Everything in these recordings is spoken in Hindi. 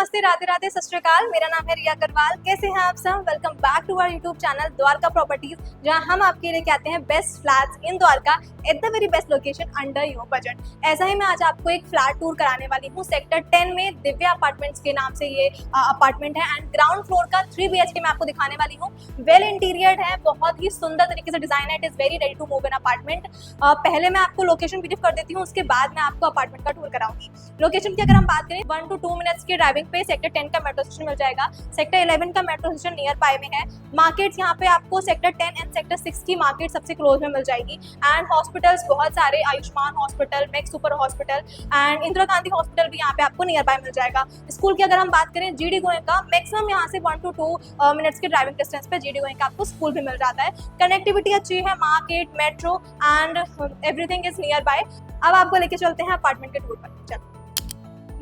नमस्ते, राधे राधे, सत श्री अकाल। मेरा नाम है रिया अग्रवाल। कैसे हैं आप सब? Welcome back to our YouTube channel Dwarka Properties, जहां हम आपके लिए कहते हैं best flats in Dwarka at the very best location under your budget. ऐसा ही मैं आज आपको एक फ्लैट टूर कराने वाली हूं। सेक्टर 10 में दिव्या अपार्टमेंट्स के नाम से ये अपार्टमेंट है एंड ग्राउंड फ्लोर का 3 BHK मैं आपको दिखाने वाली हूँ। वेल इंटीरियर है, बहुत ही सुंदर तरीके से डिजाइन है। It is very ready to move in apartment. पहले मैं आपको लोकेशन ब्रीफ कर देती हूँ, उसके बाद मैं आपको अपार्टमेंट का टूर कराऊंगी। लोकेशन की अगर हम बात करें 1 to 2 मिनट्स की ड्राइविंग पे सेक्टर 10 का मेट्रो स्टेशन मिल जाएगा। सेक्टर 11 का मेट्रो स्टेशन नियर बाय में है। मार्केट्स यहाँ पे आपको सेक्टर 10 एंड सेक्टर 6 की मार्केट सबसे क्लोज में मिल जाएगी। एंड हॉस्पिटल्स बहुत सारे, Ayushman hospital, max super hospital and Indira Gandhi hospital भी यहाँ पे आपको नियर बाय मिल जाएगा। स्कूल की अगर हम बात करें GD गोयनका, मैक्सिमम यहाँ से 1 to 2 मिनट्स के ड्राइविंग डिस्टेंस पे GD गोयनका आपको स्कूल भी मिल जाता है। कनेक्टिविटी अच्छी है, market, metro and everything is near by. अब आपको लेके चलते हैं अपार्टमेंट के टूर पर। चलो,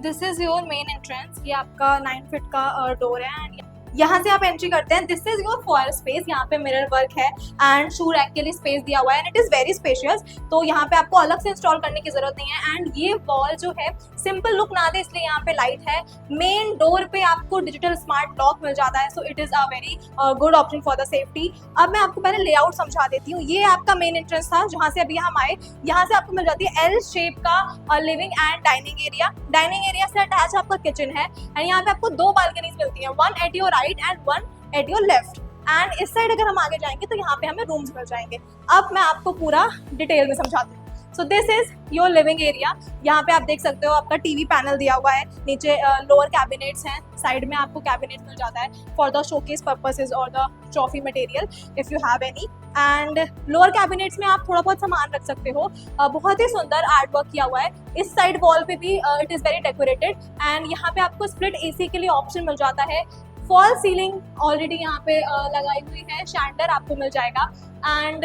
this is your main entrance. ये आपका 9 फीट का डोर है एंड यहाँ से आप एंट्री करते हैं। This is your foyer space. यहाँ पे मिरर वर्क है एंड शू रैक के लिए स्पेस दिया हुआ है and it is very spacious. तो यहाँ पे आपको अलग से इंस्टॉल करने की जरूरत नहीं है। एंड ये वॉल जो है सिंपल लुक ना दे, इसलिए यहाँ पे लाइट है। मेन डोर पे आपको डिजिटल स्मार्ट लॉक मिल जाता है, so it is a very good option for the safety. अब मैं आपको पहले लेआउट समझा देती हूँ। ये आपका मेन एंट्रेंस था, जहाँ से अभी हम आए। यहाँ से आपको मिल जाती है L शेप का living and dining area. Dining area से अटैच आपका किचन है एंड यहाँ पे आपको 2 बालकनीज मिलती है, 1 at your right and 1 at your left. And इस साइड अगर हम आगे जाएंगे तो यहाँ पे हमें रूम्स मिल जाएंगे। अब मैं आपको पूरा डिटेल में समझाती हूँ। So this is your living area. यहाँ पे आप देख सकते हो आपका टीवी पैनल दिया हुआ है। नीचे लोअर कैबिनेट्स हैं, साइड में आपको कैबिनेट मिल जाता है फॉर द शोकेस पर्पसेस और the trophy material if you have any. And lower cabinets में आप थोड़ा बहुत सामान रख सकते हो। बहुत ही सुंदर आर्ट वर्क किया हुआ है। इस साइड वॉल पे भी it is very decorated and यहाँ पे आपको स्प्लिट AC के लिए ऑप्शन मिल जाता है। फॉल सीलिंग ऑलरेडी यहाँ पे लगाई हुई है, शैंडर आपको मिल जाएगा एंड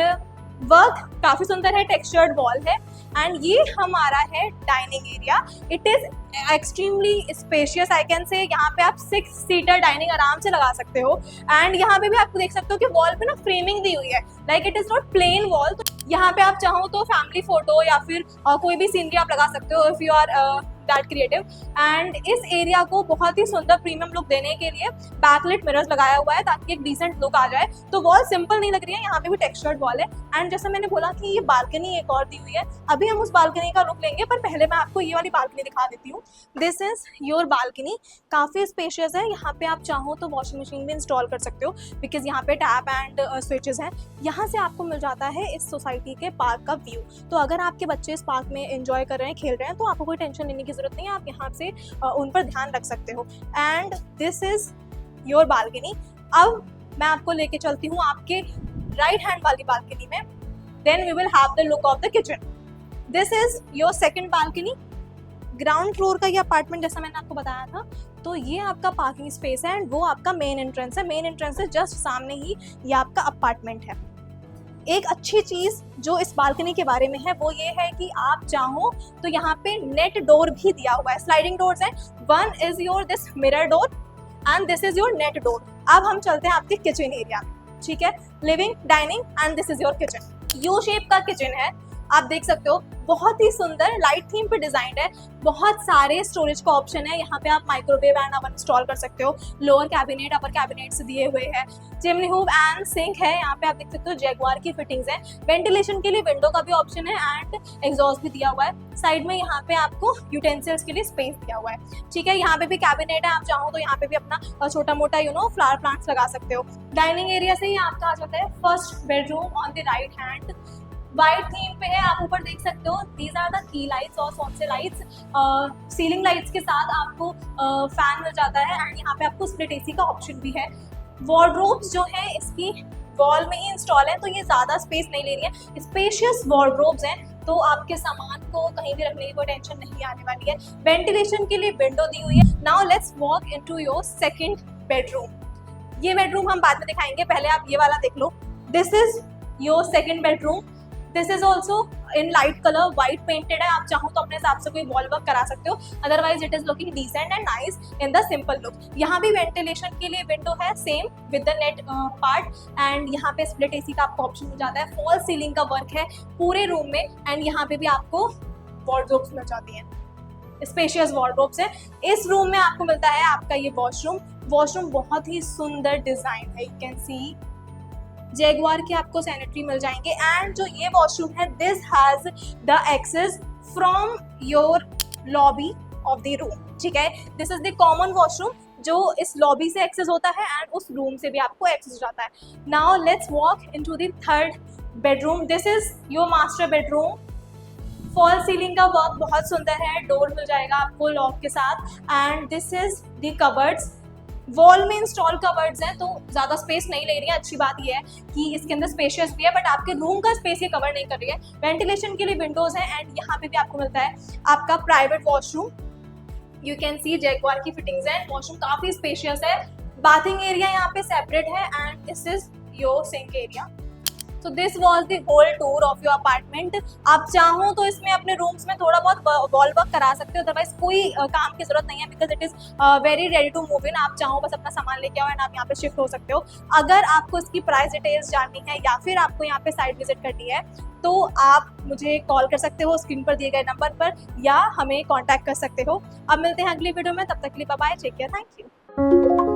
वर्क काफी सुंदर है, टेक्सचर्ड वॉल है। एंड ये हमारा है dining area. It is extremely spacious, I can say. यहाँ पे आप 6 सीटर डाइनिंग आराम से लगा सकते हो। एंड यहाँ पे भी आपको देख सकते हो कि वॉल पे ना फ्रेमिंग दी हुई है, like it is not plain wall. तो यहाँ पे आप चाहो तो फैमिली फोटो या फिर कोई भी सीनरी आप लगा सकते हो if you are that creative. And इस एरिया को बहुत ही सुंदर प्रीमियम लुक देने के लिए बैकलिट मिरर्स लगाया हुआ है ताकि एक डिसेंट लुक आ जाए। तो वॉल सिंपल नहीं लग रही है, यहाँ पे भी टेक्सचर्ड वॉल है। एंड जैसे मैंने बोला कि ये बालकनी एक और दी हुई है, अभी हम उस बालकनी का लुक लेंगे, पर पहले मैं आपको ये वाली बालकनी दिखा देती हूँ। This is your balcony. काफी स्पेशियस है। यहाँ पे आप चाहो तो वॉशिंग मशीन भी इंस्टॉल कर सकते हो बिकॉज यहाँ पे टैप एंड स्विचेस हैं। यहाँ से आपको मिल जाता है इस सोसाइटी के पार्क का व्यू। तो अगर आपके बच्चे इस पार्क में एंजॉय कर रहे हैं, खेल रहे हैं, तो आपको कोई टेंशन लेने की जरूरत नहीं है। आप यहाँ से उन पर ध्यान रख सकते हो। And this is your balcony. अब मैं आपको लेके चलती हूँ आपके राइट हैंड वाली बालकनी में। Then we will have the look of the kitchen. This is your second balcony. Ground floor का ये अपार्टमेंट जैसा मैंने आपको बताया था। तो ये आपका पार्किंग स्पेस है एंड वो आपका मेन एंट्रेंस है। मेन एंट्रेंस से जस्ट सामने ही ये आपका अपार्टमेंट है। एक अच्छी चीज जो इस बालकनी के बारे में है वो ये है कि आप चाहो तो यहाँ पे नेट डोर भी दिया हुआ है। स्लाइडिंग डोर्स हैं। 1 is your this mirror door and this is your net door. अब हम चलते हैं आपके किचन एरिया में, ठीक है। Living, dining and this is your kitchen. U shape का किचन है, आप देख सकते हो। बहुत ही सुंदर लाइट थीम पे डिजाइन है। बहुत सारे स्टोरेज का ऑप्शन है। यहाँ पे आप माइक्रोवेव एंड ओवन इंस्टॉल कर सकते हो। लोअर कैबिनेट, अपर कैबिनेट से दिए हुए हैं। चिमनी हूब एंड सिंक है। यहाँ पे आप देख सकते हो जैगुआर की फिटिंग्स है। वेंटिलेशन के लिए विंडो का भी ऑप्शन है एंड एग्जॉस्ट भी दिया हुआ है। साइड में यहाँ पे आपको यूटेंसिल्स के लिए स्पेस दिया हुआ है, ठीक है। यहाँ पे भी कैबिनेट है। आप चाहो तो यहाँ पे भी अपना छोटा मोटा फ्लावर प्लांट्स लगा सकते हो। डाइनिंग एरिया से ही आपका आ जाता है first bedroom on the right hand. White theme पे है, आप ऊपर देख सकते हो। These are the key lights और कौन से लाइट्स। सीलिंग लाइट्स के साथ आपको फैन मिल जाता है एंड यहाँ पे आपको स्प्लिट AC का ऑप्शन भी है। वार्डरोब्स जो है इसकी वॉल में ही इंस्टॉल है, तो ये ज्यादा स्पेस नहीं ले रही है। स्पेशियस वार्डरोब्स हैं, तो आपके सामान को कहीं भी रखने की कोई टेंशन नहीं आने वाली है। वेंटिलेशन के लिए विंडो दी हुई है। Now let's walk into your second bedroom. ये बेडरूम हम बाद में दिखाएंगे, पहले आप ये वाला देख लो। This is your second bedroom. This is also in light colour, white painted है। आप चाहो तो अपने हिसाब से कोई वॉल वर्क करा सकते हो, otherwise it is looking decent and nice in the simple look. यहाँ भी वेंटिलेशन के लिए विंडो है same with the net part and यहाँ पे स्प्लिट AC का आपको ऑप्शन मिल जाता है। फॉल सीलिंग का वर्क है पूरे रूम में एंड यहाँ पे भी आपको वॉर्डरोब्स मिल जाती हैं। स्पेशियस वार्डरोब्स है। इस रूम में आपको मिलता है आपका ये वॉशरूम। वॉशरूम बहुत ही सुंदर डिजाइन है, यू कैन सी जैगुआर के आपको सैनिटरी मिल जाएंगे। एंड जो ये वॉशरूम है, this has the access from your lobby of the room, ठीक है। This is the common washroom जो इस लॉबी से एक्सेस होता है एंड उस रूम से भी आपको एक्सेस हो जाता है। Now let's walk into the third bedroom. This is your master bedroom. Fall ceiling का वर्क बहुत सुंदर है, डोर मिल जाएगा आपको लॉक के साथ। And this is the cupboards. Wall में इंस्टॉल कबर्ड्स हैं तो ज़्यादा स्पेस नहीं ले रही है। अच्छी बात यह है कि इसके अंदर स्पेशियस भी है, बट आपके रूम का स्पेस ये कवर नहीं कर रही है। वेंटिलेशन के लिए विंडोज हैं एंड यहाँ पे भी आपको मिलता है आपका private washroom. You can see Jaguar की फिटिंग्स है। वॉशरूम काफ़ी स्पेशियस है। बाथिंग एरिया यहाँ पे सेपरेट है and this is your sink area. So this was the whole tour of your apartment। आप चाहो तो इसमें अपने रूम्स में थोड़ा बहुत वॉल वर्क करा सकते हो, अदरवाइज कोई काम की जरूरत नहीं है, because it is very ready to move in. आप चाहो बस अपना सामान लेके आओ एंड आप यहाँ पे शिफ्ट हो सकते हो। अगर आपको इसकी प्राइस डिटेल्स जाननी है या फिर आपको यहाँ पे साइट विजिट करनी है तो आप मुझे कॉल कर सकते हो स्क्रीन पर दिए गए नंबर पर, या हमें कॉन्टैक्ट कर सकते हो। अब मिलते हैं अगली वीडियो में, तब तक के लिए bye bye, take care, thank you.